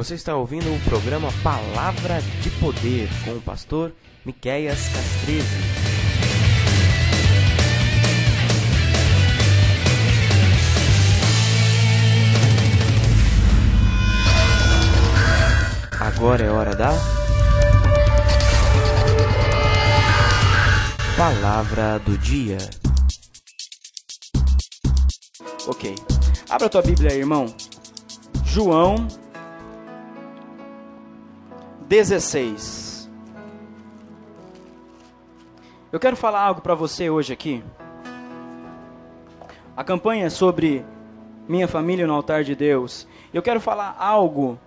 Você está ouvindo o programa Palavra de Poder com o pastor Miqueias Castrese. Agora é hora da Palavra do Dia. Ok, abra a tua Bíblia aí, irmão. João 16. Eu quero falar algo para você hoje aqui. A campanha é sobre minha família no altar de Deus. Eu quero falar algo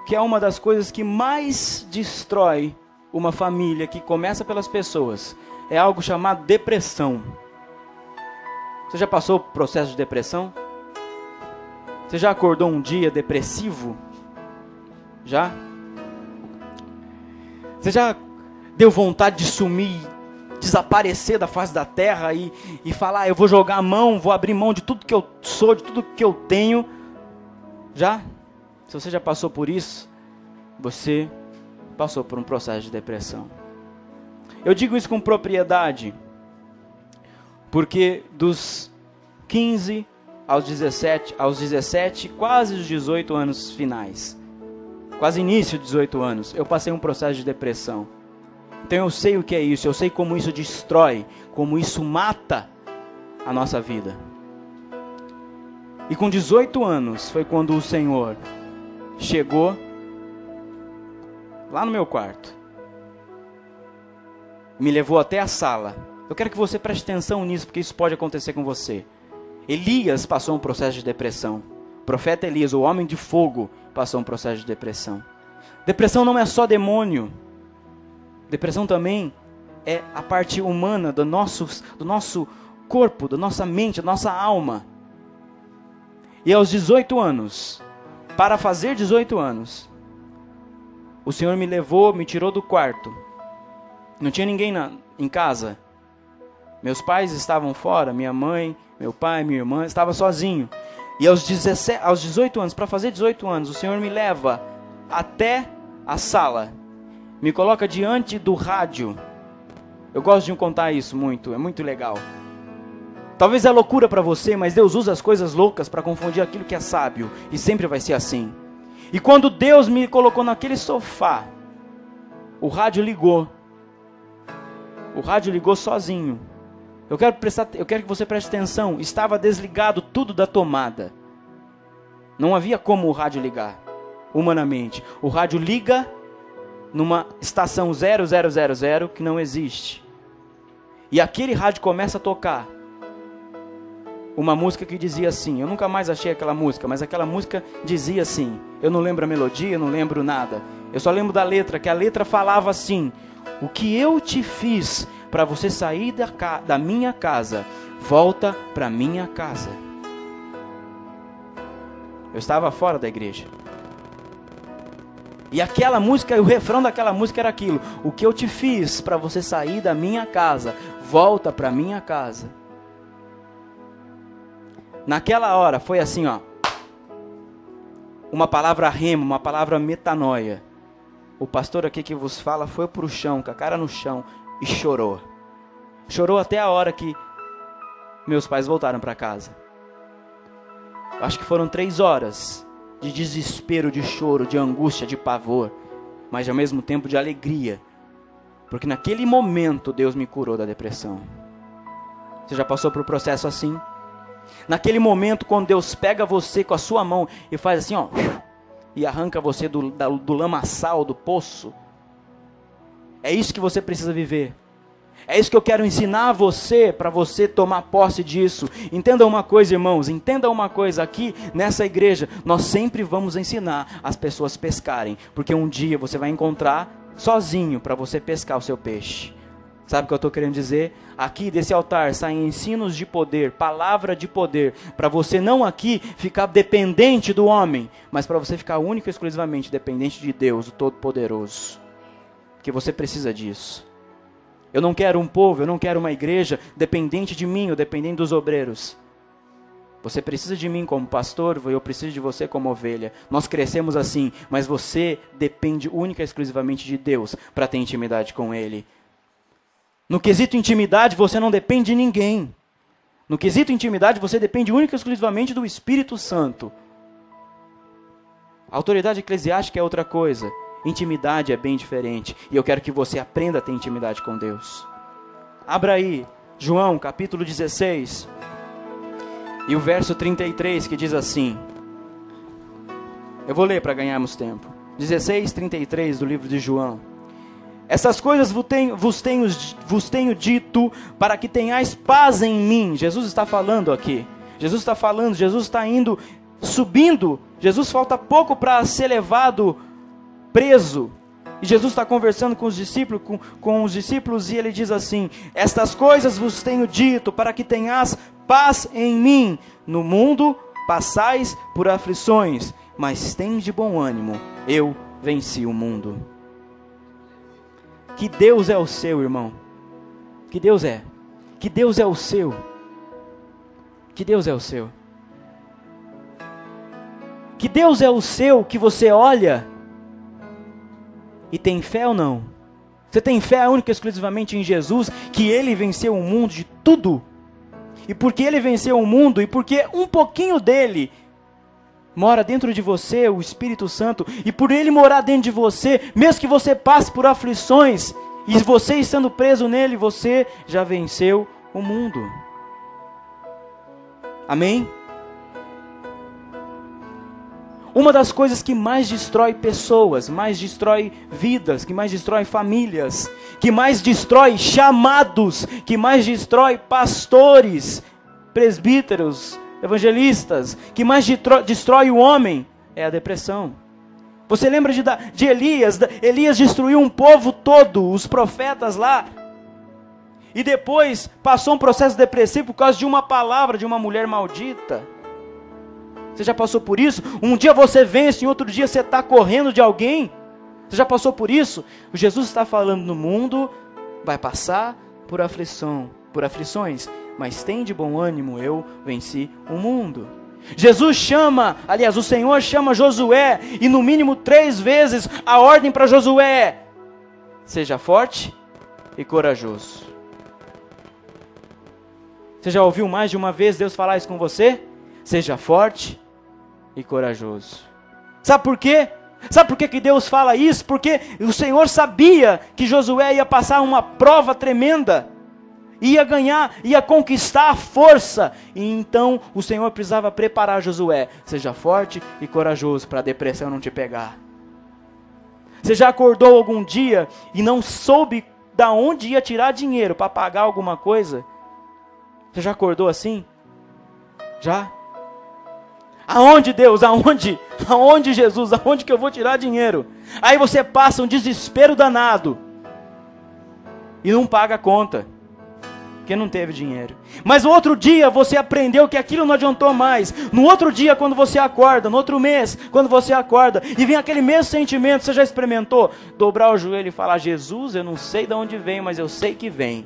que é uma das coisas que mais destrói uma família, que começa pelas pessoas. É algo chamado depressão. Você já passou por processo de depressão? Você já acordou um dia depressivo? Já? Você já deu vontade de sumir, desaparecer da face da terra e falar, eu vou jogar a mão, vou abrir mão de tudo que eu sou, de tudo que eu tenho? Já? Se você já passou por isso, você passou por um processo de depressão. Eu digo isso com propriedade, porque dos 15 aos 17, quase os 18 anos finais, quase início de 18 anos, eu passei um processo de depressão. Então eu sei o que é isso, eu sei como isso destrói, como isso mata a nossa vida. E com 18 anos foi quando o Senhor chegou lá no meu quarto, me levou até a sala. Eu quero que você preste atenção nisso, porque isso pode acontecer com você. Elias passou um processo de depressão. O profeta Elias, o homem de fogo, passou um processo de depressão. Depressão não é só demônio. Depressão também é a parte humana do nosso corpo, da nossa mente, da nossa alma. E aos 18 anos, para fazer 18 anos, o Senhor me levou, me tirou do quarto. Não tinha ninguém em casa. Meus pais estavam fora, minha mãe, meu pai, minha irmã, estava sozinho. E aos 18 anos, para fazer 18 anos, o Senhor me leva até a sala. Me coloca diante do rádio. Eu gosto de contar isso muito, é muito legal. Talvez é loucura para você, mas Deus usa as coisas loucas para confundir aquilo que é sábio. E sempre vai ser assim. E quando Deus me colocou naquele sofá, o rádio ligou. O rádio ligou sozinho. Eu quero que você preste atenção. Estava desligado tudo da tomada. Não havia como o rádio ligar, humanamente. O rádio liga numa estação 0000 que não existe. E aquele rádio começa a tocar uma música que dizia assim. Eu nunca mais achei aquela música, mas aquela música dizia assim. Eu não lembro a melodia, eu não lembro nada. Eu só lembro da letra, que a letra falava assim: o que eu te fiz para você sair da minha casa, volta para minha casa. Eu estava fora da igreja. E aquela música, o refrão daquela música era aquilo: o que eu te fiz para você sair da minha casa, volta para minha casa. Naquela hora foi assim, ó. Uma palavra rema, uma palavra metanoia. O pastor aqui que vos fala foi pro chão, com a cara no chão, e chorou. Chorou até a hora que meus pais voltaram para casa. Acho que foram 3 horas de desespero, de choro, de angústia, de pavor, mas ao mesmo tempo de alegria, porque naquele momento Deus me curou da depressão. Você já passou por um processo assim? Naquele momento, quando Deus pega você com a sua mão e faz assim, ó, e arranca você do lamaçal, do poço. É isso que você precisa viver. É isso que eu quero ensinar a você, para você tomar posse disso. Entenda uma coisa, irmãos, entenda uma coisa. Aqui nessa igreja, nós sempre vamos ensinar as pessoas a pescarem, porque um dia você vai encontrar sozinho para você pescar o seu peixe. Sabe o que eu estou querendo dizer? Aqui desse altar saem ensinos de poder, palavra de poder, para você não aqui ficar dependente do homem, mas para você ficar único e exclusivamente dependente de Deus, o Todo-Poderoso. Porque você precisa disso. Eu não quero um povo, eu não quero uma igreja dependente de mim ou dependente dos obreiros. Você precisa de mim como pastor, eu preciso de você como ovelha. Nós crescemos assim, mas você depende única e exclusivamente de Deus para ter intimidade com Ele. No quesito intimidade, você não depende de ninguém. No quesito intimidade, você depende única e exclusivamente do Espírito Santo. A autoridade eclesiástica é outra coisa. Intimidade é bem diferente. E eu quero que você aprenda a ter intimidade com Deus. Abra aí, João, capítulo 16. E o verso 33, que diz assim. Eu vou ler para ganharmos tempo. 16, 33 do livro de João. Essas coisas vos tenho dito para que tenhais paz em mim. Jesus está falando aqui. Jesus está falando, Jesus está indo, subindo. Jesus falta pouco para ser levado preso. E Jesus está conversando com os discípulos e ele diz assim: estas coisas vos tenho dito para que tenhas paz em mim. No mundo passais por aflições, mas tende bom ânimo, eu venci o mundo. Que Deus é o seu, irmão. Que Deus é. Que Deus é o seu. Que Deus é o seu. Que Deus é o seu, que você olha e tem fé ou não? Você tem fé única e exclusivamente em Jesus, que Ele venceu o mundo de tudo? E porque Ele venceu o mundo, e porque um pouquinho dEle mora dentro de você, o Espírito Santo, e por Ele morar dentro de você, mesmo que você passe por aflições, e você estando preso nele, você já venceu o mundo. Amém? Uma das coisas que mais destrói pessoas, mais destrói vidas, que mais destrói famílias, que mais destrói chamados, que mais destrói pastores, presbíteros, evangelistas, que mais destrói o homem, é a depressão. Você lembra de Elias? Elias destruiu um povo todo, os profetas lá, e depois passou um processo depressivo por causa de uma palavra de uma mulher maldita. Você já passou por isso? Um dia você vence, em outro dia você está correndo de alguém. Você já passou por isso? O Jesus está falando: no mundo vai passar por aflições, mas tem de bom ânimo, eu venci o mundo. Jesus chama, aliás, o Senhor chama Josué, e no mínimo 3 vezes a ordem para Josué é: seja forte e corajoso. Você já ouviu mais de uma vez Deus falar isso com você? Seja forte e corajoso. Sabe por quê? Sabe por que Deus fala isso? Porque o Senhor sabia que Josué ia passar uma prova tremenda, ia ganhar, ia conquistar a força, e então o Senhor precisava preparar Josué. Seja forte e corajoso para a depressão não te pegar. Você já acordou algum dia e não soube da onde ia tirar dinheiro para pagar alguma coisa? Você já acordou assim? Já? Aonde, Deus? Aonde? Aonde, Jesus? Aonde que eu vou tirar dinheiro? Aí você passa um desespero danado e não paga a conta, porque não teve dinheiro. Mas no outro dia você aprendeu que aquilo não adiantou mais. No outro dia, quando você acorda, no outro mês, quando você acorda, e vem aquele mesmo sentimento, você já experimentou dobrar o joelho e falar: Jesus, eu não sei de onde vem, mas eu sei que vem.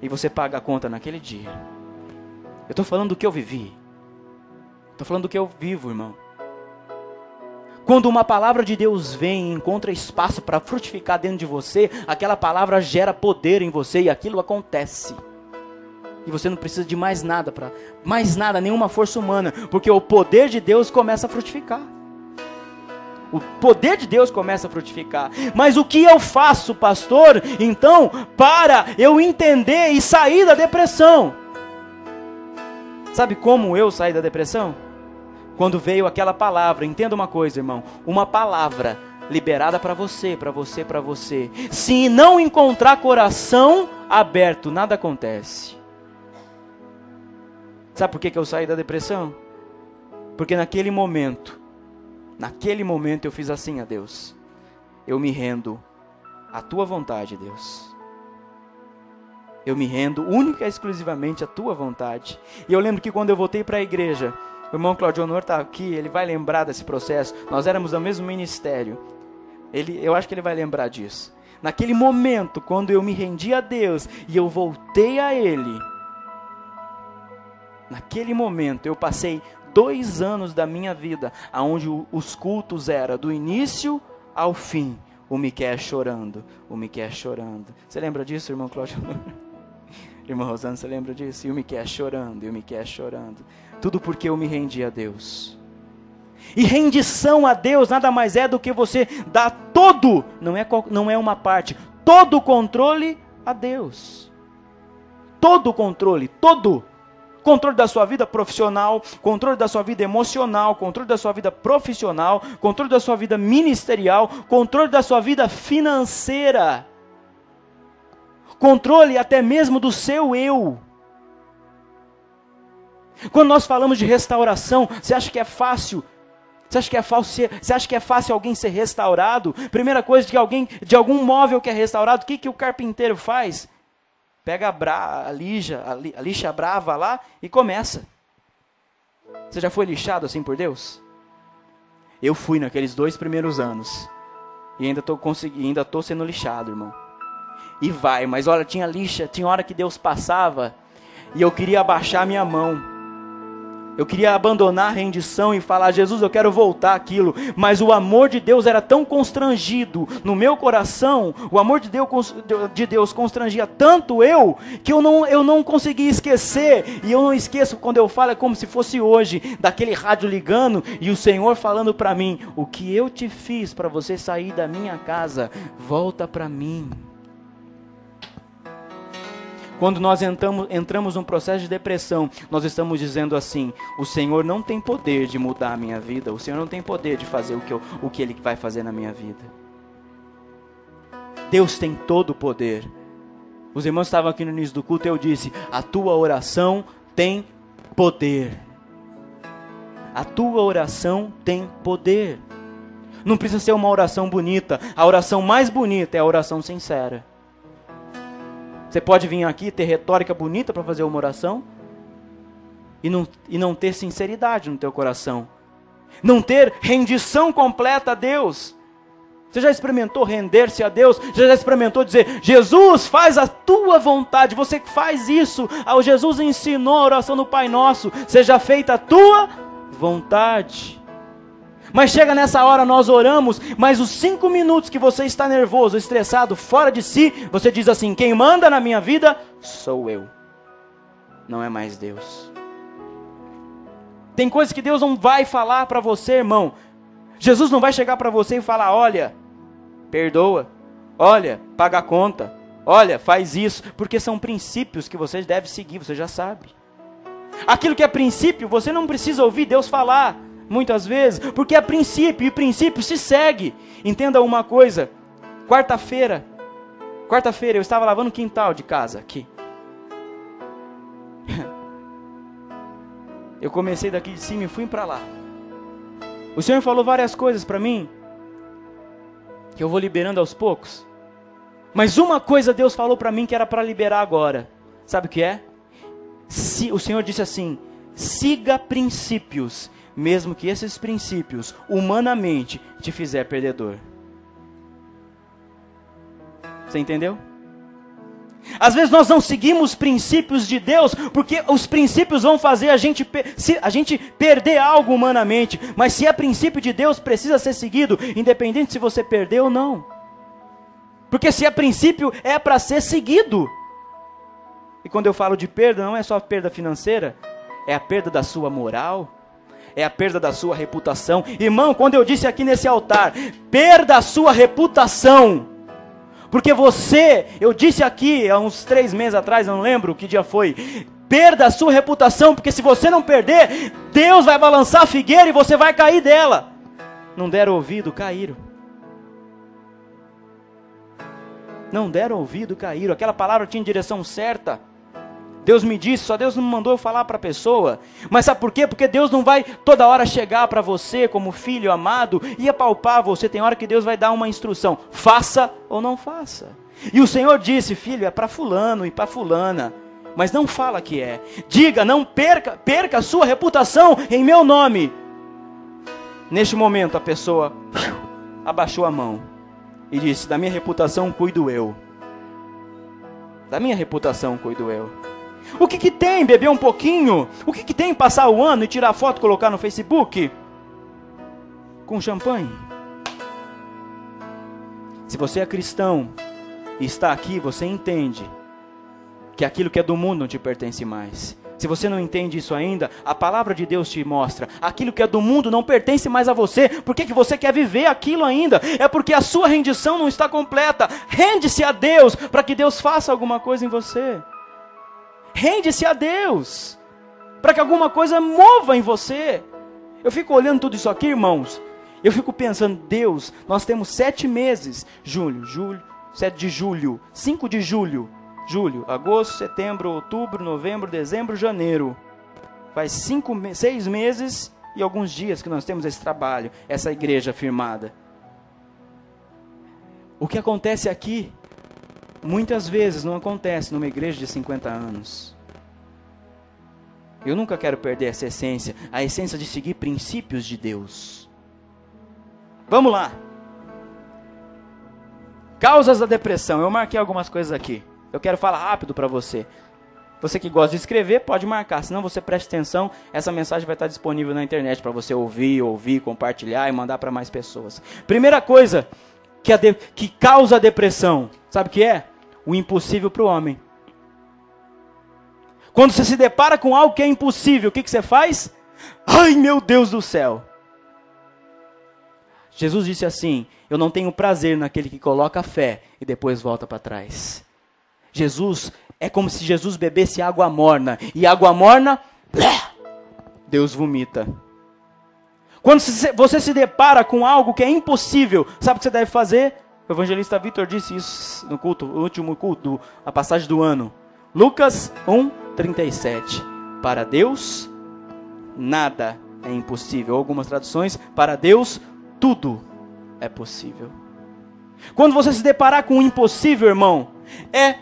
E você paga a conta naquele dia. Eu estou falando do que eu vivi. Estou falando do que eu vivo, irmão. Quando uma palavra de Deus vem e encontra espaço para frutificar dentro de você, aquela palavra gera poder em você e aquilo acontece. E você não precisa de mais nada, nenhuma força humana, porque o poder de Deus começa a frutificar. O poder de Deus começa a frutificar. Mas o que eu faço, pastor, então, para eu entender e sair da depressão? Sabe como eu saí da depressão? Quando veio aquela palavra. Entenda uma coisa, irmão, uma palavra liberada para você. Se não encontrar coração aberto, nada acontece. Sabe por que eu saí da depressão? Porque naquele momento eu fiz assim a Deus: eu me rendo à tua vontade, Deus. Eu me rendo única e exclusivamente à tua vontade. E eu lembro que quando eu voltei para a igreja, o irmão Claudio Honor está aqui, ele vai lembrar desse processo. Nós éramos do mesmo ministério. Eu acho que ele vai lembrar disso. Naquele momento, quando eu me rendi a Deus e eu voltei a Ele, Naquele momento eu passei 2 anos da minha vida, onde os cultos eram do início ao fim, o Miquel chorando, o Miquel chorando. Você lembra disso, irmão Cláudio? Irmã Rosana, você lembra disso? E o Miquel chorando, e o Miquel chorando. Tudo porque eu me rendi a Deus. E rendição a Deus nada mais é do que você dar todo, não é uma parte, todo o controle a Deus. Todo o controle, todo. Controle da sua vida profissional, controle da sua vida emocional, controle da sua vida profissional, controle da sua vida ministerial, controle da sua vida financeira. Controle até mesmo do seu eu. Quando nós falamos de restauração, você acha que é fácil? Você acha que é fácil alguém ser restaurado? Primeira coisa de algum móvel que é restaurado, o que o carpinteiro faz? Pega a lixa brava lá e começa. Você já foi lixado assim por Deus? Eu fui naqueles 2 primeiros anos. E ainda estou sendo lixado, irmão. E vai, mas olha, tinha hora que Deus passava e eu queria abaixar minha mão. Eu queria abandonar a rendição e falar, Jesus, eu quero voltar àquilo. Mas o amor de Deus era tão constrangido no meu coração, o amor de Deus constrangia tanto eu, que eu não conseguia esquecer. E eu não esqueço, quando eu falo, é como se fosse hoje, daquele rádio ligando e o Senhor falando para mim, o que eu te fiz para você sair da minha casa, volta para mim. Quando nós entramos num processo de depressão, nós estamos dizendo assim, o Senhor não tem poder de mudar a minha vida, o Senhor não tem poder de fazer o que Ele vai fazer na minha vida. Deus tem todo o poder. Os irmãos estavam aqui no início do culto e eu disse, a tua oração tem poder. A tua oração tem poder. Não precisa ser uma oração bonita, a oração mais bonita é a oração sincera. Você pode vir aqui e ter retórica bonita para fazer uma oração e não ter sinceridade no teu coração. Não ter rendição completa a Deus. Você já experimentou render-se a Deus? Você já experimentou dizer, Jesus, faz a tua vontade. Você faz isso. Jesus ensinou a oração no Pai Nosso. Seja feita a tua vontade. Mas chega nessa hora, nós oramos, mas os 5 minutos que você está nervoso, estressado, fora de si, você diz assim, quem manda na minha vida sou eu, não é mais Deus. Tem coisas que Deus não vai falar para você, irmão. Jesus não vai chegar para você e falar, olha, perdoa, olha, paga a conta, olha, faz isso, porque são princípios que você deve seguir, você já sabe. Aquilo que é princípio, você não precisa ouvir Deus falar, muitas vezes, porque é princípio, e princípio se segue. Entenda uma coisa, quarta-feira eu estava lavando o quintal de casa, aqui. Eu comecei daqui de cima e fui para lá. O Senhor falou várias coisas para mim, que eu vou liberando aos poucos. Mas uma coisa Deus falou para mim que era para liberar agora. Sabe o que é? O Senhor disse assim, siga princípios, mesmo que esses princípios, humanamente, te fizer perdedor. Você entendeu? Às vezes nós não seguimos princípios de Deus, porque os princípios vão fazer a gente perder algo humanamente. Mas se é princípio de Deus, precisa ser seguido, independente se você perder ou não. Porque se é princípio, é para ser seguido. E quando eu falo de perda, não é só perda financeira, é a perda da sua moral, é a perda da sua reputação. Irmão, quando eu disse aqui nesse altar, perda a sua reputação, porque eu disse aqui há uns 3 meses atrás, não lembro que dia foi, perda a sua reputação, porque se você não perder, Deus vai balançar a figueira e você vai cair dela. Não deram ouvido, caíram. Não deram ouvido, caíram. Aquela palavra tinha direção certa. Deus me disse, só Deus não me mandou eu falar para a pessoa. Mas sabe por quê? Porque Deus não vai toda hora chegar para você como filho amado e apalpar você. Tem hora que Deus vai dar uma instrução. Faça ou não faça. E o Senhor disse, filho, é para fulano e para fulana. Mas não fala que é. Diga, não perca a sua reputação em meu nome. Neste momento a pessoa abaixou a mão e disse, da minha reputação cuido eu. Da minha reputação cuido eu. O que tem beber um pouquinho? O que tem passar o ano e tirar foto e colocar no Facebook? Com champanhe? Se você é cristão e está aqui, você entende que aquilo que é do mundo não te pertence mais. Se você não entende isso ainda, a palavra de Deus te mostra. Aquilo que é do mundo não pertence mais a você. Por que você quer viver aquilo ainda? É porque a sua rendição não está completa. Rende-se a Deus para que Deus faça alguma coisa em você. Rende-se a Deus para que alguma coisa mova em você. Eu fico olhando tudo isso aqui, irmãos. Eu fico pensando, Deus, nós temos 7 meses. 7 de julho, 5 de julho. Julho, agosto, setembro, outubro, novembro, dezembro, janeiro. Faz 6 meses e alguns dias que nós temos esse trabalho, essa igreja firmada. O que acontece aqui, muitas vezes não acontece numa igreja de 50 anos. Eu nunca quero perder essa essência, a essência de seguir princípios de Deus. Vamos lá. Causas da depressão. Eu marquei algumas coisas aqui. Eu quero falar rápido para você. Você que gosta de escrever, pode marcar. Senão você preste atenção. Essa mensagem vai estar disponível na internet para você ouvir, compartilhar e mandar para mais pessoas. Primeira coisa que causa a depressão. Sabe o que é? O impossível para o homem. Quando você se depara com algo que é impossível, o que você faz? Ai, meu Deus do céu. Jesus disse assim: eu não tenho prazer naquele que coloca fé e depois volta para trás. Jesus, é como se Jesus bebesse água morna. E água morna, Deus vomita. Quando você se depara com algo que é impossível, sabe o que você deve fazer? O evangelista Vitor disse isso no último culto, a passagem do ano. Lucas 1:37. Para Deus, nada é impossível. Algumas traduções, para Deus, tudo é possível. Quando você se deparar com o impossível, irmão, é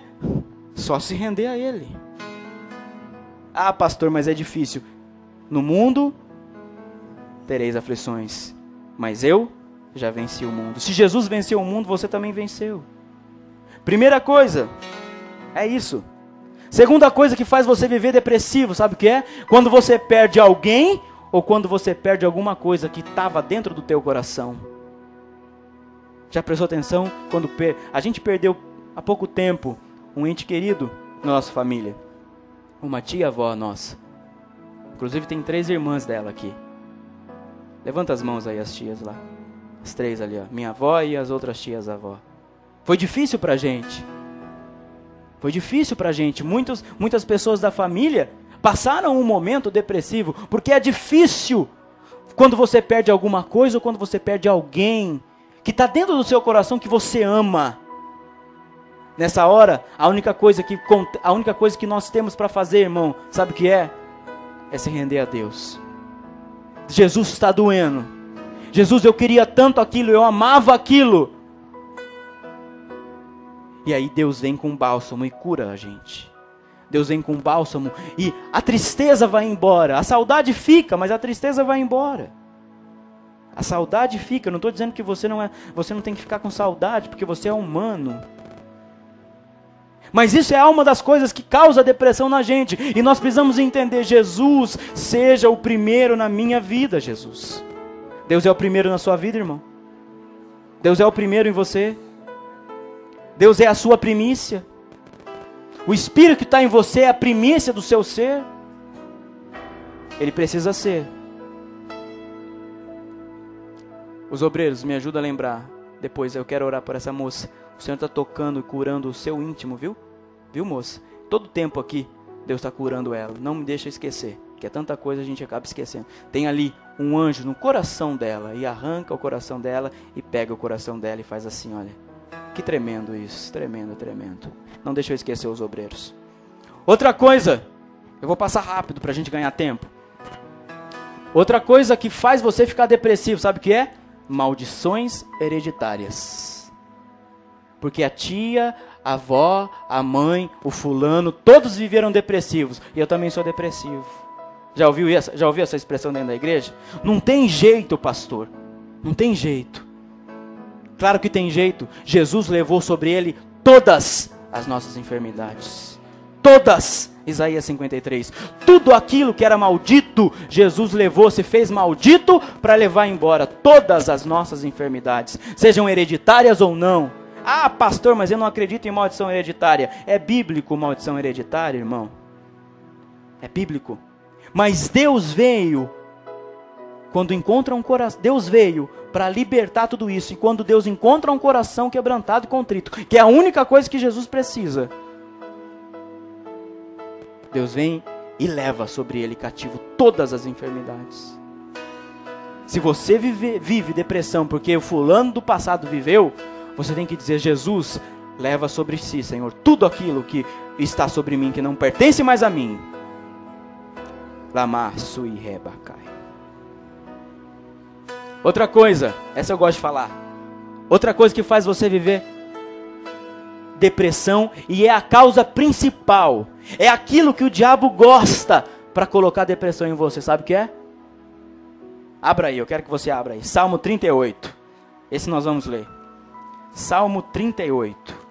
só se render a Ele. Ah, pastor, mas é difícil. No mundo tereis aflições, mas eu já venci o mundo. Se Jesus venceu o mundo, você também venceu. Primeira coisa, é isso. Segunda coisa que faz você viver depressivo, sabe o que é? Quando você perde alguém ou quando você perde alguma coisa que estava dentro do teu coração. Já prestou atenção? Quando a gente perdeu há pouco tempo um ente querido na nossa família. Uma tia-avó nossa. Inclusive tem 3 irmãs dela aqui. Levanta as mãos aí, as tias lá. As 3 ali, ó. Minha avó e as outras tias-avó. Foi difícil pra gente. Foi difícil pra gente. Muitas pessoas da família passaram um momento depressivo. Porque é difícil quando você perde alguma coisa ou quando você perde alguém que está dentro do seu coração que você ama. Nessa hora, a única coisa que nós temos para fazer, irmão, sabe o que é? É se render a Deus. Jesus está doendo. Jesus, eu queria tanto aquilo, eu amava aquilo. E aí Deus vem com bálsamo e cura a gente. Deus vem com bálsamo e a tristeza vai embora. A saudade fica, mas a tristeza vai embora. A saudade fica. Eu não estou dizendo que você não tem que ficar com saudade, porque você é humano. Mas isso é uma das coisas que causa depressão na gente. E nós precisamos entender, Jesus, seja o primeiro na minha vida, Jesus. Deus é o primeiro na sua vida, irmão. Deus é o primeiro em você. Deus é a sua primícia. O Espírito que está em você é a primícia do seu ser. Ele precisa ser. Os obreiros, me ajudam a lembrar. Depois eu quero orar por essa moça. O Senhor está tocando e curando o seu íntimo, viu? Viu, moça? Todo tempo aqui, Deus está curando ela. Não me deixa esquecer, que é tanta coisa a gente acaba esquecendo. Tem ali um anjo no coração dela, e arranca o coração dela, e pega o coração dela e faz assim, olha. Que tremendo isso, tremendo, tremendo. Não deixa eu esquecer os obreiros. Outra coisa, eu vou passar rápido para a gente ganhar tempo. Outra coisa que faz você ficar depressivo, sabe o que é? Maldições hereditárias. Porque a tia, a avó, a mãe, o fulano, todos viveram depressivos. E eu também sou depressivo. Já ouviu essa expressão dentro da igreja? Não tem jeito, pastor. Não tem jeito. Claro que tem jeito. Jesus levou sobre ele todas as nossas enfermidades. Todas. Isaías 53. Tudo aquilo que era maldito, Jesus levou, se fez maldito para levar embora todas as nossas enfermidades, sejam hereditárias ou não. Ah, pastor, mas eu não acredito em maldição hereditária. É bíblico maldição hereditária, irmão? É bíblico. Mas Deus veio, quando encontra um coração, Deus veio para libertar tudo isso. E quando Deus encontra um coração quebrantado e contrito, que é a única coisa que Jesus precisa, Deus vem e leva sobre ele cativo todas as enfermidades. Se você vive depressão porque o fulano do passado viveu, você tem que dizer: Jesus, leva sobre si, Senhor, tudo aquilo que está sobre mim, que não pertence mais a mim. Lama sui rebacai. Outra coisa, essa eu gosto de falar. Outra coisa que faz você viver depressão, e é a causa principal, é aquilo que o diabo gosta para colocar depressão em você. Sabe o que é? Abra aí, eu quero que você abra aí. Salmo 38. Esse nós vamos ler. Salmo 38.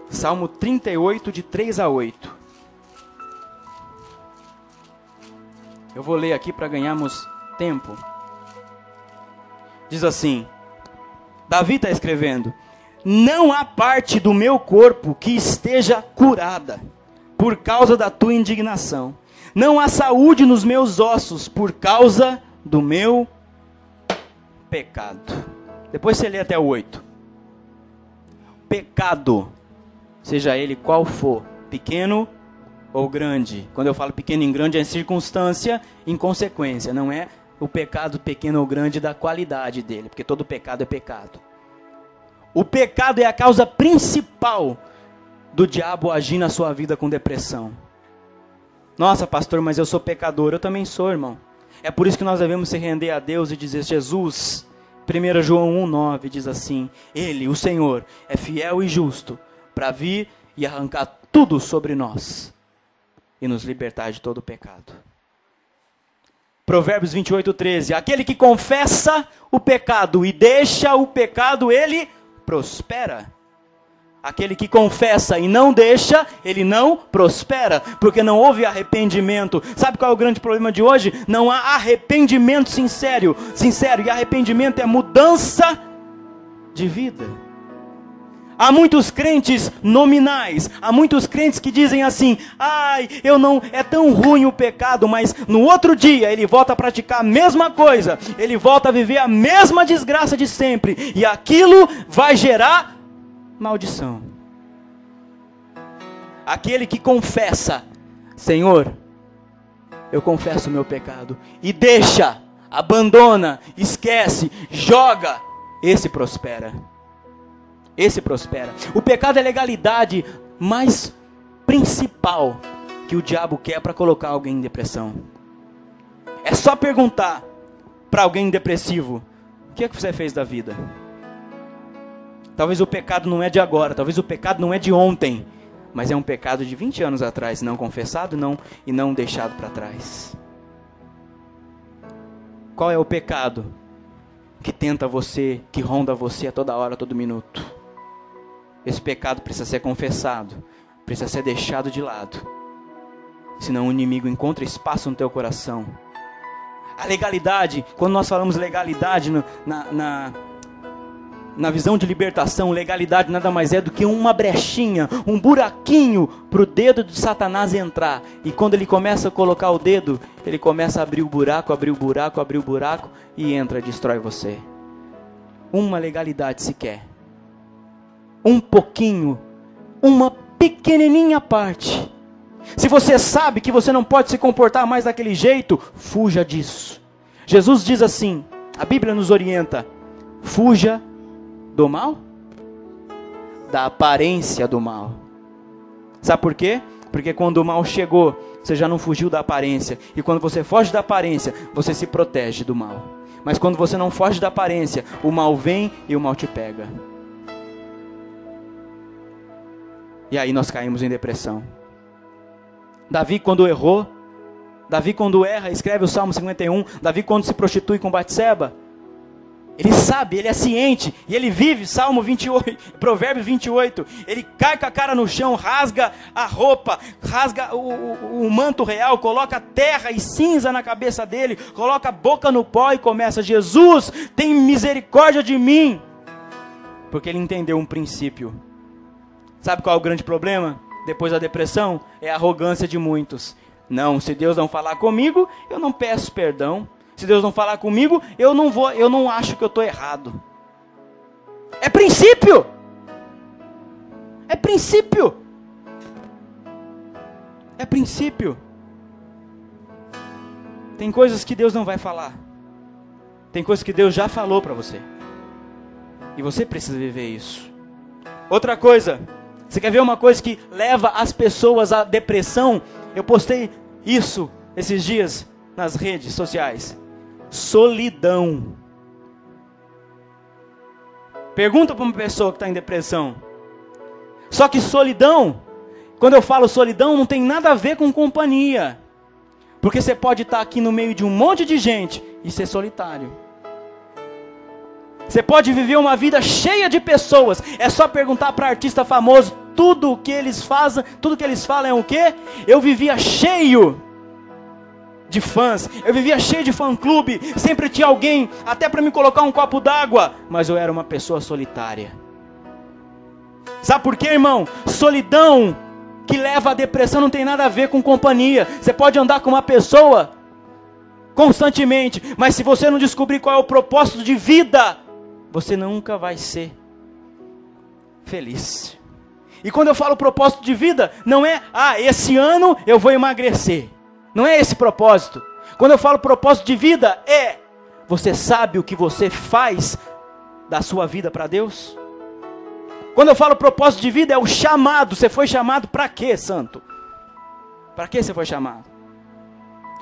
Salmo 38, de 3 a 8. Eu vou ler aqui para ganharmos tempo. Diz assim, Davi está escrevendo: não há parte do meu corpo que esteja curada, por causa da tua indignação. Não há saúde nos meus ossos, por causa do meu pecado. Depois você lê até o 8. Pecado, seja ele qual for, pequeno ou grande. Quando eu falo pequeno e grande, é circunstância, inconsequência. Não é o pecado pequeno ou grande da qualidade dele, porque todo pecado é pecado. O pecado é a causa principal do diabo agir na sua vida com depressão. Nossa, pastor, mas eu sou pecador. Eu também sou, irmão. É por isso que nós devemos se render a Deus e dizer: Jesus, 1 João 1,9 diz assim: Ele, o Senhor, é fiel e justo para vir e arrancar tudo sobre nós e nos libertar de todo o pecado. Provérbios 28:13. Aquele que confessa o pecado e deixa o pecado, ele prospera. Aquele que confessa e não deixa, ele não prospera, porque não houve arrependimento. Sabe qual é o grande problema de hoje? Não há arrependimento sincero, e arrependimento é mudança de vida. Há muitos crentes nominais, há muitos crentes que dizem assim: ai, é tão ruim o pecado, mas no outro dia ele volta a praticar a mesma coisa, ele volta a viver a mesma desgraça de sempre, e aquilo vai gerar maldição. Aquele que confessa: Senhor, eu confesso o meu pecado, e deixa, abandona, esquece, joga, esse prospera. Esse prospera. O pecado é a legalidade mais principal que o diabo quer para colocar alguém em depressão. É só perguntar para alguém depressivo: o que é que você fez da vida? Talvez o pecado não é de agora, talvez o pecado não é de ontem, mas é um pecado de 20 anos atrás, não confessado e não deixado para trás. Qual é o pecado que tenta você, que ronda você a toda hora, a todo minuto? Esse pecado precisa ser confessado, precisa ser deixado de lado, senão o inimigo encontra espaço no teu coração. A legalidade, quando nós falamos legalidade na visão de libertação, legalidade nada mais é do que uma brechinha, um buraquinho para o dedo de Satanás entrar. E quando ele começa a colocar o dedo, ele começa a abrir o buraco e entra, destrói você. Uma legalidade sequer. Um pouquinho, uma pequenininha parte. Se você sabe que você não pode se comportar mais daquele jeito, fuja disso. Jesus diz assim, a Bíblia nos orienta: fuja do mal? Da aparência do mal. Sabe por quê? Porque quando o mal chegou, você já não fugiu da aparência. E quando você foge da aparência, você se protege do mal. Mas quando você não foge da aparência, o mal vem e o mal te pega. E aí nós caímos em depressão. Davi quando erra, escreve o Salmo 51, Davi quando se prostitui com Batseba, Ele sabe, ele é ciente, e ele vive, Salmo 28, Provérbios 28, ele cai com a cara no chão, rasga a roupa, rasga o manto real, coloca terra e cinza na cabeça dele, coloca a boca no pó e começa: Jesus, tem misericórdia de mim, porque ele entendeu um princípio. Sabe qual é o grande problema? Depois da depressão, é a arrogância de muitos. Não, se Deus não falar comigo, eu não peço perdão. Se Deus não falar comigo, eu não acho que eu estou errado. É princípio. É princípio. É princípio. Tem coisas que Deus não vai falar. Tem coisas que Deus já falou para você. E você precisa viver isso. Outra coisa, você quer ver uma coisa que leva as pessoas à depressão? Eu postei isso esses dias nas redes sociais. Solidão. Pergunta para uma pessoa que está em depressão. Só que solidão, quando eu falo solidão, não tem nada a ver com companhia. Porque você pode estar aqui no meio de um monte de gente e ser solitário. Você pode viver uma vida cheia de pessoas. É só perguntar para artista famoso. Tudo o que eles fazem, tudo que eles falam é o quê? Eu vivia cheio de fãs, eu vivia cheio de fã-clube, sempre tinha alguém até para me colocar um copo d'água, mas eu era uma pessoa solitária. Sabe por quê, irmão? Solidão que leva à depressão não tem nada a ver com companhia. Você pode andar com uma pessoa constantemente, mas se você não descobrir qual é o propósito de vida, você nunca vai ser feliz. E quando eu falo propósito de vida, não é, esse ano eu vou emagrecer. Não é esse propósito. Quando eu falo propósito de vida, você sabe o que você faz da sua vida para Deus? Quando eu falo propósito de vida, é o chamado. Você foi chamado para quê, santo? Para que você foi chamado?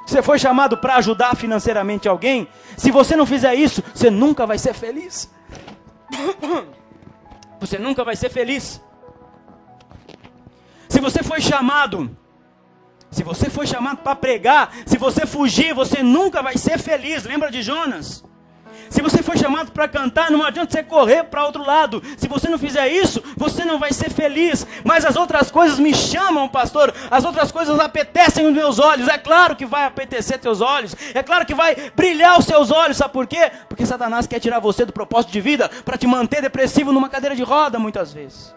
Você foi chamado para ajudar financeiramente alguém? Se você não fizer isso, você nunca vai ser feliz. Você nunca vai ser feliz. Se você foi chamado para pregar, se você fugir, você nunca vai ser feliz. Lembra de Jonas? Se você foi chamado para cantar, não adianta você correr para outro lado. Se você não fizer isso, você não vai ser feliz. Mas as outras coisas me chamam, pastor. As outras coisas apetecem os meus olhos. É claro que vai apetecer teus olhos. É claro que vai brilhar os seus olhos. Sabe por quê? Porque Satanás quer tirar você do propósito de vida para te manter depressivo numa cadeira de roda muitas vezes.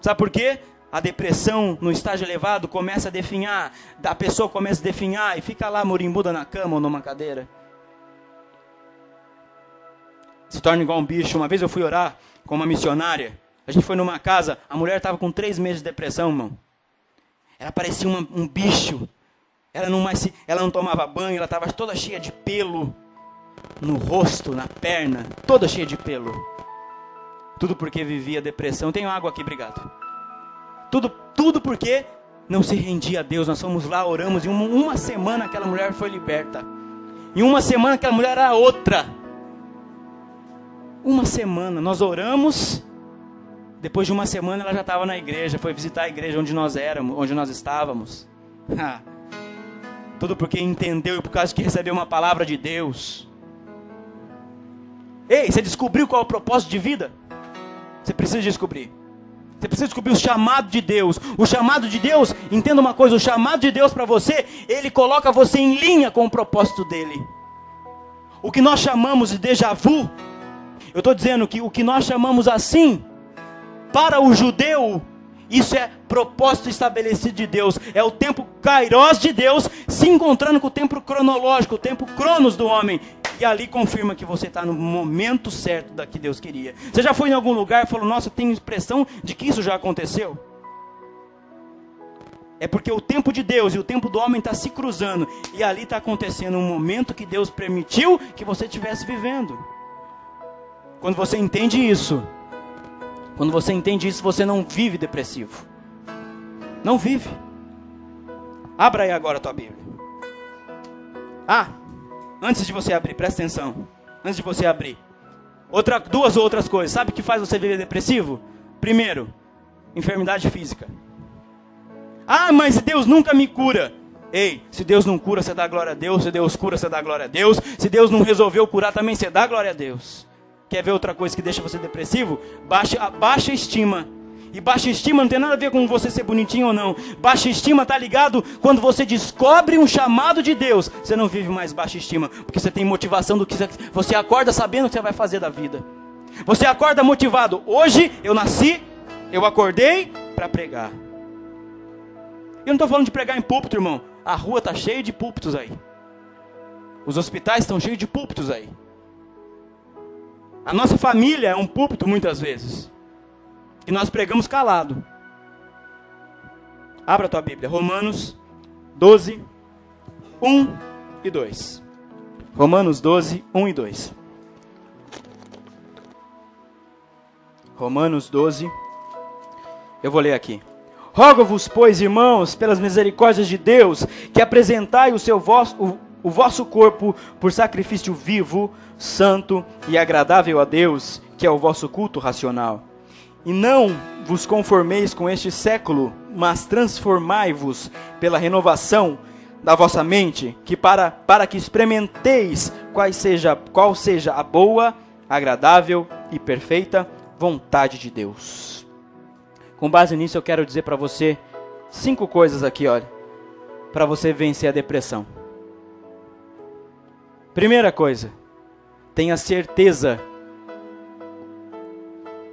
Sabe por quê? A depressão no estágio elevado começa a definhar, a pessoa começa a definhar e fica lá moribunda na cama ou numa cadeira. Se torna igual um bicho. Uma vez eu fui orar com uma missionária, a gente foi numa casa, a mulher estava com 3 meses de depressão, irmão. Ela parecia um bicho, ela não tomava banho, ela estava toda cheia de pelo, no rosto, na perna, toda cheia de pelo. Tudo porque vivia depressão. Tenho água aqui, obrigado. Tudo porque não se rendia a Deus. Nós fomos lá, oramos, e uma semana aquela mulher foi liberta. Em uma semana aquela mulher era outra. Uma semana, nós oramos. Depois de uma semana ela já estava na igreja. Foi visitar a igreja onde nós estávamos. Tudo porque entendeu e por causa que recebeu uma palavra de Deus. Ei, você descobriu qual é o propósito de vida? Você precisa descobrir. Você precisa descobrir o chamado de Deus. O chamado de Deus, entenda uma coisa, o chamado de Deus para você, Ele coloca você em linha com o propósito dEle. O que nós chamamos de déjà vu, eu estou dizendo que o que nós chamamos assim, para o judeu, isso é propósito estabelecido de Deus. É o tempo kairos de Deus se encontrando com o tempo cronológico, o tempo cronos do homem. E ali confirma que você está no momento certo da que Deus queria. Você já foi em algum lugar e falou, nossa, eu tenho impressão de que isso já aconteceu? É porque o tempo de Deus e o tempo do homem está se cruzando. E ali está acontecendo um momento que Deus permitiu que você estivesse vivendo. Quando você entende isso, você não vive depressivo. Não vive. Abra aí agora a tua Bíblia. Antes de você abrir, presta atenção. Antes de você abrir. Duas outras coisas. Sabe o que faz você viver depressivo? Primeiro, enfermidade física. Mas Deus nunca me cura. Ei, se Deus não cura, você dá glória a Deus. Se Deus cura, você dá glória a Deus. Se Deus não resolveu curar também, você dá glória a Deus. Quer ver outra coisa que deixa você depressivo? Baixa estima. E baixa estima não tem nada a ver com você ser bonitinho ou não. Baixa estima está ligado quando você descobre um chamado de Deus. Você não vive mais baixa estima, porque você tem motivação do que você acorda sabendo o que você vai fazer da vida. Você acorda motivado. Hoje eu nasci, eu acordei para pregar. Eu não estou falando de pregar em púlpito, irmão. A rua está cheia de púlpitos aí. Os hospitais estão cheios de púlpitos aí. A nossa família é um púlpito muitas vezes. E nós pregamos calado. Abra a tua Bíblia. Romanos 12, 1 e 2. Romanos 12, 1 e 2. Romanos 12. Eu vou ler aqui. Rogo-vos, pois, irmãos, pelas misericórdias de Deus, que apresentai o vosso corpo por sacrifício vivo, santo e agradável a Deus, que é o vosso culto racional. E não vos conformeis com este século, mas transformai-vos pela renovação da vossa mente, que para que experimenteis qual seja a boa, agradável e perfeita vontade de Deus. Com base nisso, eu quero dizer para você 5 coisas aqui, olha, para você vencer a depressão. Primeira coisa, tenha certeza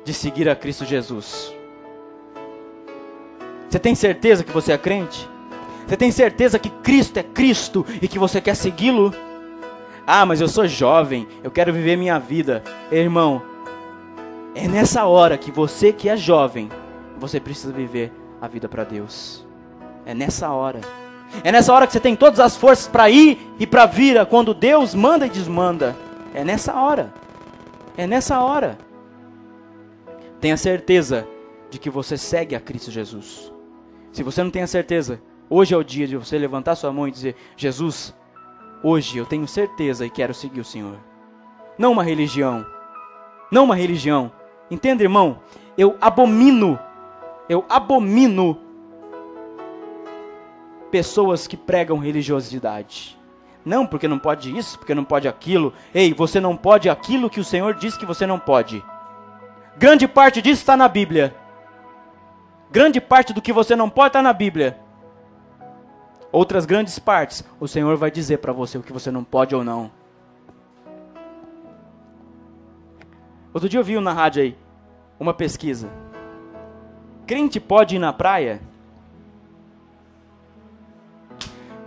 de seguir a Cristo Jesus. Você tem certeza que você é crente? Você tem certeza que Cristo é Cristo e que você quer segui-lo? Ah, mas eu sou jovem, eu quero viver minha vida. Irmão, é nessa hora que você que é jovem, você precisa viver a vida para Deus. É nessa hora. É nessa hora que você tem todas as forças para ir e para vir, quando Deus manda e desmanda. É nessa hora. É nessa hora. Tenha certeza de que você segue a Cristo Jesus. Se você não tem a certeza, hoje é o dia de você levantar sua mão e dizer: Jesus, hoje eu tenho certeza e quero seguir o Senhor. Não uma religião. Não uma religião. Entenda, irmão? Eu abomino pessoas que pregam religiosidade. Não, porque não pode isso, porque não pode aquilo. Ei, você não pode aquilo que o Senhor diz que você não pode. Grande parte disso está na Bíblia. Grande parte do que você não pode está na Bíblia. Outras grandes partes, o Senhor vai dizer para você o que você não pode ou não. Outro dia eu vi na rádio aí uma pesquisa. Crente pode ir na praia?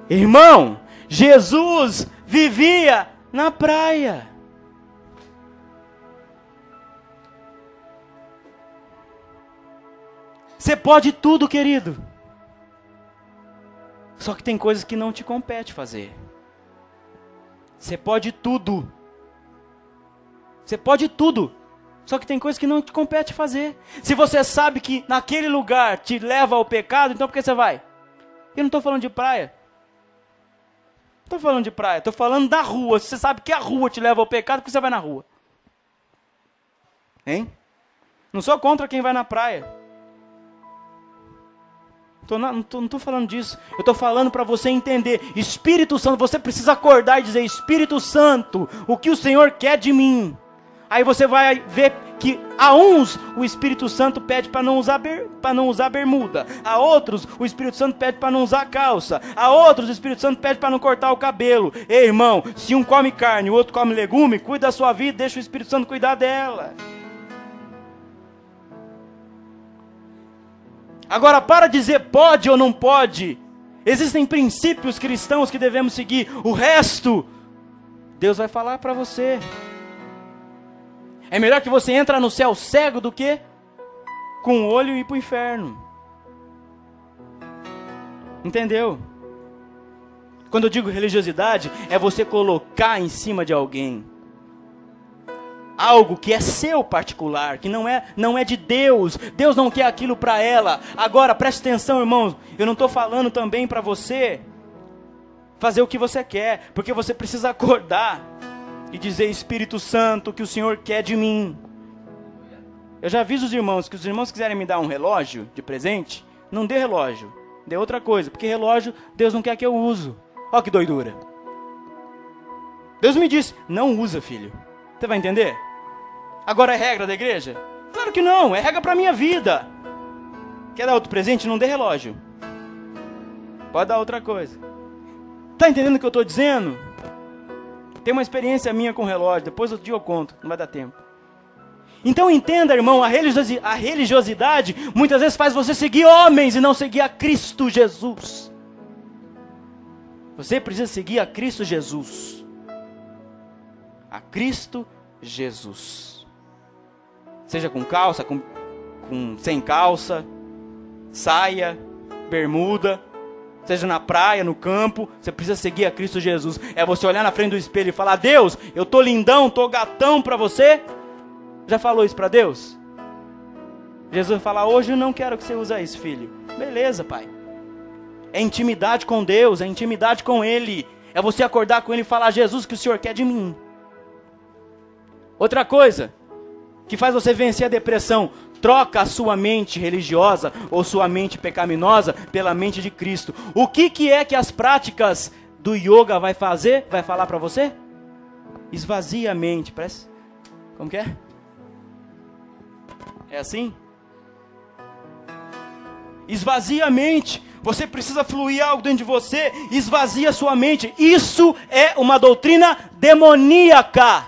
Irmão, Jesus vivia na praia. Você pode tudo, querido. Só que tem coisas que não te compete fazer. Você pode tudo. Você pode tudo. Só que tem coisas que não te compete fazer. Se você sabe que naquele lugar te leva ao pecado, então por que você vai? Eu não estou falando de praia. Não estou falando de praia, estou falando da rua. Se você sabe que a rua te leva ao pecado, por que você vai na rua? Hein? Não sou contra quem vai na praia. Não estou falando disso. Eu estou falando para você entender. Espírito Santo, você precisa acordar e dizer: Espírito Santo, o que o Senhor quer de mim? Aí você vai ver que a uns o Espírito Santo pede para não usar bermuda. A outros o Espírito Santo pede para não usar calça. A outros o Espírito Santo pede para não cortar o cabelo. Ei, irmão, se um come carne e o outro come legume, cuida da sua vida, deixa o Espírito Santo cuidar dela. Agora, para dizer pode ou não pode, existem princípios cristãos que devemos seguir. O resto, Deus vai falar para você. É melhor que você entre no céu cego do que com o olho e ir para o inferno. Entendeu? Quando eu digo religiosidade, é você colocar em cima de alguém algo que é seu particular, que não é de Deus. Deus não quer aquilo para ela. Agora, preste atenção, irmãos. Eu não estou falando também para você fazer o que você quer, porque você precisa acordar e dizer: Espírito Santo, o que o Senhor quer de mim. Eu já aviso os irmãos que os irmãos quiserem me dar um relógio de presente, não dê relógio, Dê outra coisa, porque relógio Deus não quer que eu uso. Olha que doidura. Deus me disse, não usa, filho. Você vai entender? Agora é regra da igreja? Claro que não, é regra para a minha vida. Quer dar outro presente? Não dê relógio. Pode dar outra coisa. Está entendendo o que eu estou dizendo? Tem uma experiência minha com relógio, depois outro dia eu conto, não vai dar tempo. Então entenda, irmão, a religiosidade muitas vezes faz você seguir homens e não seguir a Cristo Jesus. Você precisa seguir a Cristo Jesus. A Cristo Jesus. Seja com calça, sem calça, saia, bermuda, seja na praia, no campo, você precisa seguir a Cristo Jesus. É você olhar na frente do espelho e falar, Deus, eu tô lindão, tô gatão para você. Já falou isso para Deus? Jesus vai falar, hoje eu não quero que você use isso, filho. Beleza, pai. É intimidade com Deus, é intimidade com Ele. É você acordar com Ele e falar, Jesus, o que o Senhor quer de mim? Outra coisa que faz você vencer a depressão, troca a sua mente religiosa ou sua mente pecaminosa pela mente de Cristo. O que é que as práticas do yoga vai fazer? Vai falar para você? Esvazia a mente. Parece... Como que é? É assim? Esvazia a mente. Você precisa fluir algo dentro de você. Esvazia a sua mente. Isso é uma doutrina demoníaca.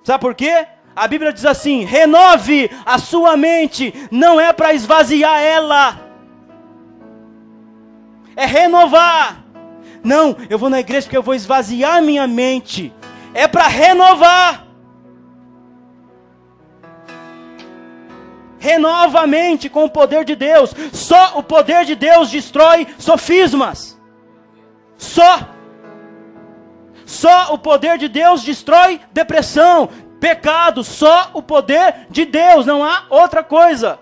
Sabe por quê? A Bíblia diz assim, renove a sua mente. Não é para esvaziar ela. É renovar. Não, eu vou na igreja porque eu vou esvaziar a minha mente. É para renovar. Renova a mente com o poder de Deus. Só o poder de Deus destrói sofismas. Só o poder de Deus destrói depressão, pecado. Só o poder de Deus, não há outra coisa.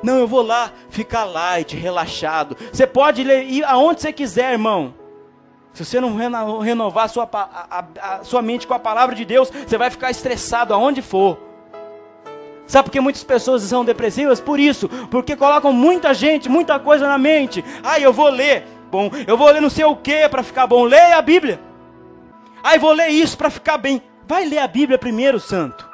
Não, eu vou lá ficar light, relaxado. Você pode ir aonde você quiser, irmão. Se você não renovar a sua mente com a palavra de Deus, você vai ficar estressado aonde for. Sabe por que muitas pessoas são depressivas? Por isso, porque colocam muita gente, muita coisa na mente. Eu vou ler, bom, eu vou ler não sei o que para ficar bom. Leia a Bíblia. Eu vou ler isso para ficar bem. Vai ler a Bíblia primeiro, santo.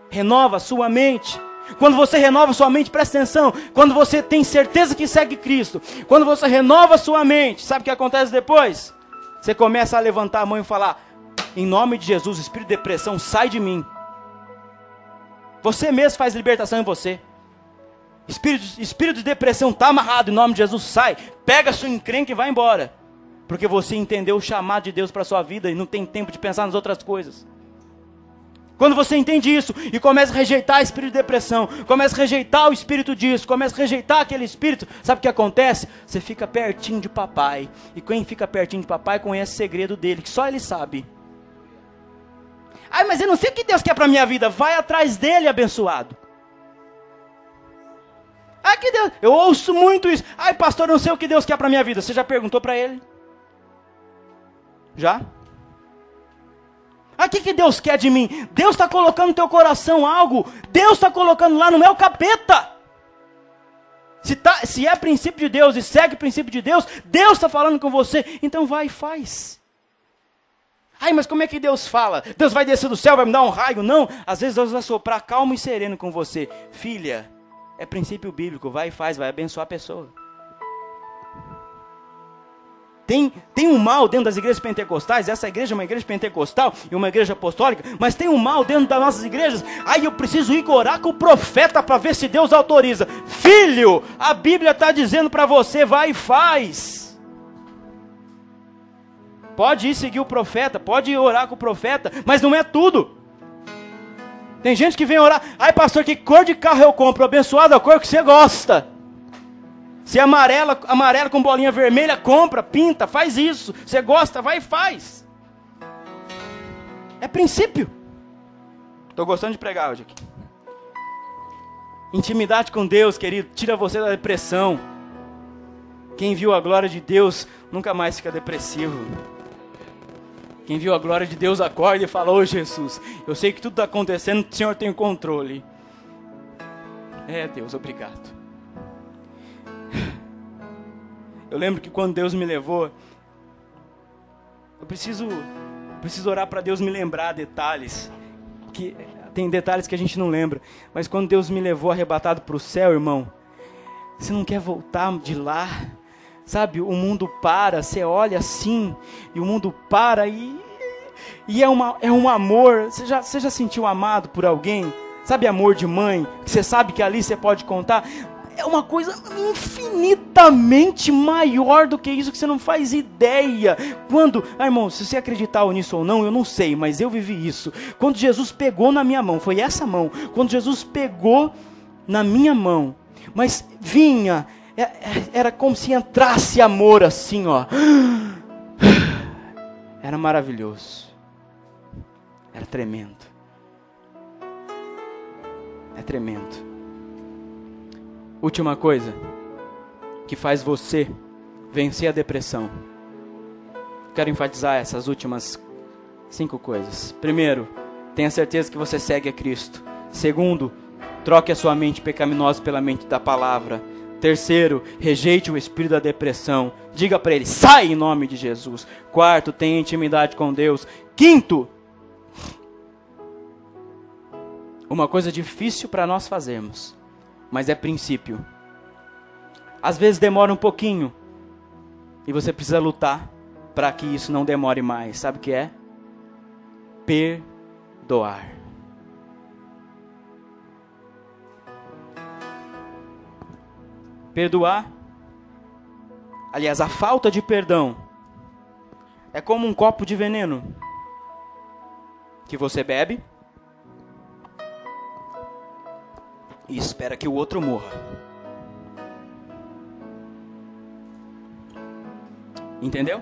Renova a sua mente. Quando você renova a sua mente, presta atenção. Quando você tem certeza que segue Cristo, quando você renova a sua mente, sabe o que acontece depois? Você começa a levantar a mão e falar, em nome de Jesus, espírito de depressão, sai de mim. Você mesmo faz libertação em você. Espírito de depressão está amarrado, em nome de Jesus, sai. Pega a sua encrenca e vai embora. Porque você entendeu o chamado de Deus para a sua vida e não tem tempo de pensar nas outras coisas. Quando você entende isso e começa a rejeitar o espírito de depressão, começa a rejeitar o espírito disso, começa a rejeitar aquele espírito, sabe o que acontece? Você fica pertinho de papai. E quem fica pertinho de papai conhece o segredo dele, que só ele sabe. Mas eu não sei o que Deus quer para a minha vida. Vai atrás dele, abençoado. Que Deus... Eu ouço muito isso. Pastor, eu não sei o que Deus quer para a minha vida. Você já perguntou para ele? Já? O que Deus quer de mim? Deus está colocando no teu coração algo. Deus está colocando lá no meu capeta. Se é princípio de Deus e segue o princípio de Deus, Deus está falando com você. Então vai e faz. Mas como é que Deus fala? Deus vai descer do céu, vai me dar um raio? Não, às vezes Deus vai soprar calmo e sereno com você. Filha, é princípio bíblico, vai e faz, vai abençoar a pessoa. Tem um mal dentro das igrejas pentecostais. Essa igreja é uma igreja pentecostal e uma igreja apostólica, mas tem um mal dentro das nossas igrejas. Eu preciso ir orar com o profeta para ver se Deus autoriza. Filho, a Bíblia está dizendo para você, vai e faz. Pode ir seguir o profeta, pode ir orar com o profeta, mas não é tudo. Tem gente que vem orar, pastor, que cor de carro eu compro? Abençoado a cor que você gosta. Se é amarela com bolinha vermelha, compra, pinta, faz isso. Você gosta, vai e faz. É princípio. Estou gostando de pregar hoje aqui. Intimidade com Deus, querido, tira você da depressão. Quem viu a glória de Deus nunca mais fica depressivo. Quem viu a glória de Deus acorda e fala, Jesus, eu sei que tudo está acontecendo, o Senhor tem o controle. Deus, obrigado. Eu lembro que quando Deus me levou, eu preciso orar para Deus me lembrar detalhes, que tem detalhes que a gente não lembra, mas quando Deus me levou arrebatado para o céu, irmão, você não quer voltar de lá, sabe? O mundo para, você olha assim, e o mundo para, e é um amor. Você já sentiu amado por alguém? Sabe amor de mãe? Que você sabe que ali você pode contar? É uma coisa infinitamente maior do que isso, que você não faz ideia. Quando, irmão, se você acreditar nisso ou não, eu não sei, mas eu vivi isso. Quando Jesus pegou na minha mão, foi essa mão, quando Jesus pegou na minha mão, mas vinha, era como se entrasse amor assim, ó. Era maravilhoso. Era tremendo. É tremendo. Última coisa que faz você vencer a depressão. Quero enfatizar essas últimas 5 coisas. Primeiro, tenha certeza que você segue a Cristo. Segundo, troque a sua mente pecaminosa pela mente da palavra. Terceiro, rejeite o espírito da depressão. Diga para ele, sai em nome de Jesus. Quarto, tenha intimidade com Deus. Quinto, uma coisa difícil para nós fazermos, mas é princípio. Às vezes demora um pouquinho, e você precisa lutar para que isso não demore mais. Sabe o que é? Perdoar. Perdoar, aliás, a falta de perdão é como um copo de veneno que você bebe e espera que o outro morra. Entendeu?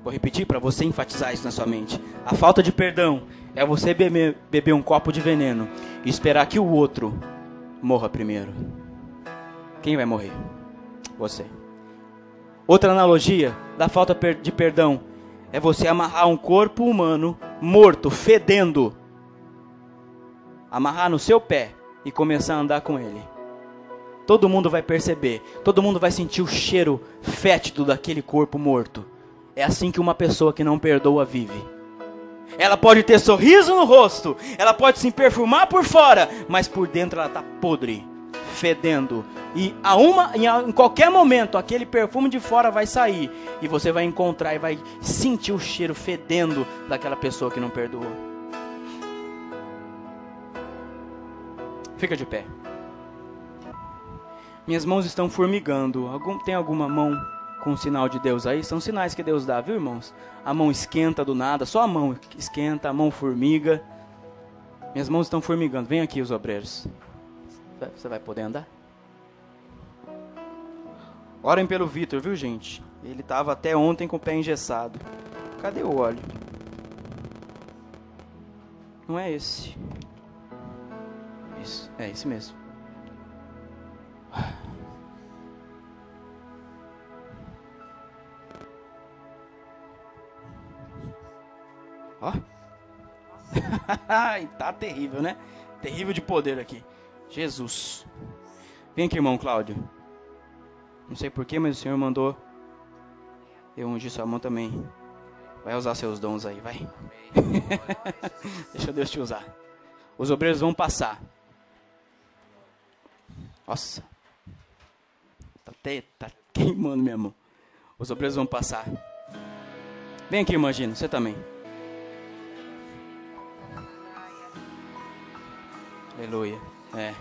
Vou repetir para você enfatizar isso na sua mente. A falta de perdão é você beber um copo de veneno e esperar que o outro morra primeiro. Quem vai morrer? Você. Outra analogia da falta de perdão é você amarrar um corpo humano morto, fedendo, amarrar no seu pé e começar a andar com ele. Todo mundo vai perceber, todo mundo vai sentir o cheiro fétido daquele corpo morto. É assim que uma pessoa que não perdoa vive. Ela pode ter sorriso no rosto, ela pode se perfumar por fora, mas por dentro ela está podre, fedendo. E em qualquer momento aquele perfume de fora vai sair e você vai encontrar e vai sentir o cheiro fedendo daquela pessoa que não perdoou. Fica de pé. Minhas mãos estão formigando. Tem alguma mão com sinal de Deus aí? São sinais que Deus dá, viu, irmãos? A mão esquenta do nada, só a mão esquenta, a mão formiga. Minhas mãos estão formigando. Vem aqui os obreiros. Você vai poder andar? Orem pelo Vitor, viu, gente? Ele estava até ontem com o pé engessado. Cadê o óleo? Não é esse. Isso, é esse mesmo. Ó. Tá terrível, né? Terrível de poder aqui. Jesus. Vem aqui, irmão Cláudio. Não sei porquê, mas o Senhor mandou eu ungir sua mão também. Vai usar seus dons aí, vai. Deixa Deus te usar. Os obreiros vão passar. Nossa. Tá queimando minha mão. Os obreiros vão passar. Vem aqui, irmã Gina, você também. Aleluia. É.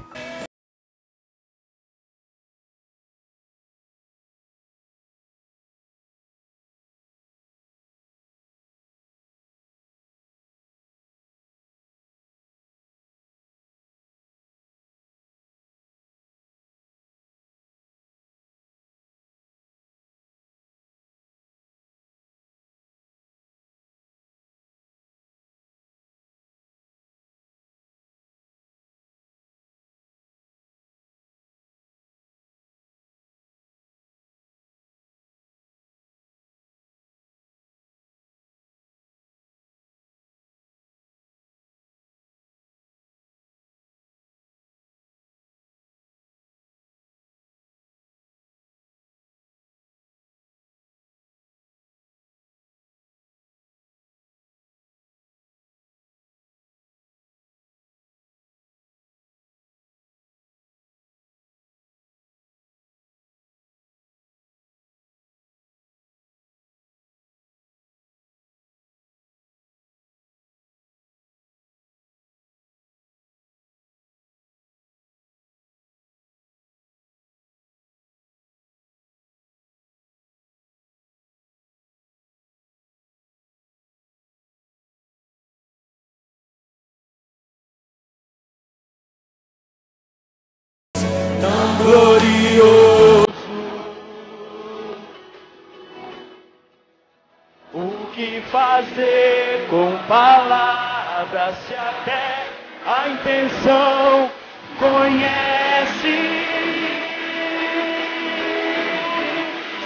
O que fazer com palavras se até a intenção conhece?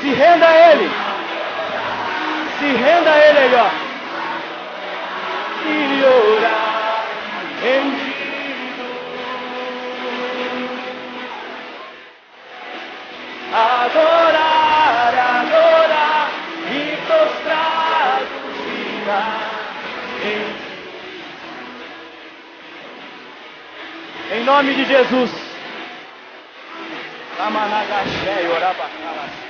Se renda a Ele. Se renda a Ele aí, ó. E orar rendido. Adorar, adorar e prostrado ficar em nome de Jesus. Amanagaxé, orabacalaçu.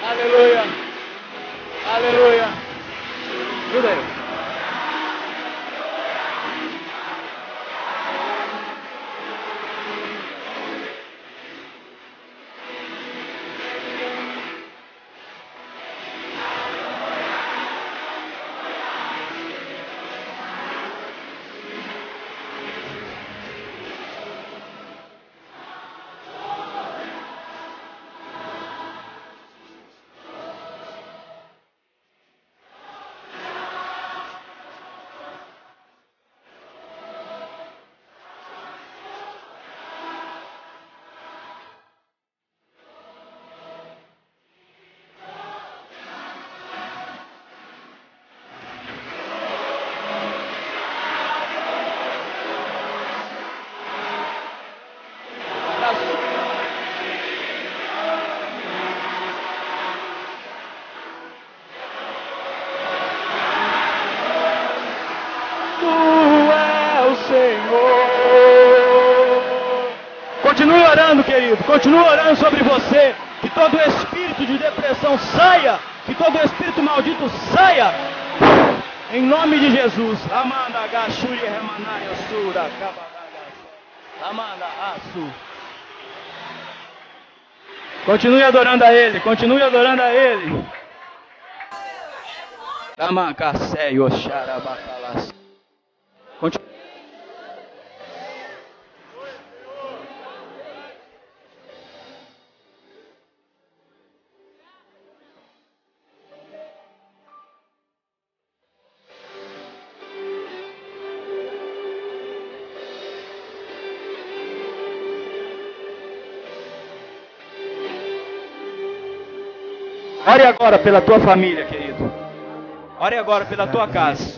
Aleluia. Aleluia. Ajuda aí. Continue orando, querido. Continue orando sobre você. Que todo espírito de depressão saia. Que todo espírito maldito saia. Em nome de Jesus. Amanda Gashuri Remanaya Sura Amanda Asu. Continue adorando a Ele. Continue adorando a Ele. Amakasé Yosharabacalas. Continue. Ore agora pela tua família, querido. Ore agora pela tua casa.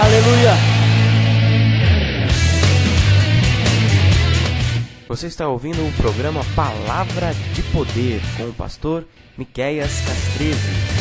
Aleluia. Você está ouvindo o programa Palavra de Poder com o pastor Miqueias Castrese.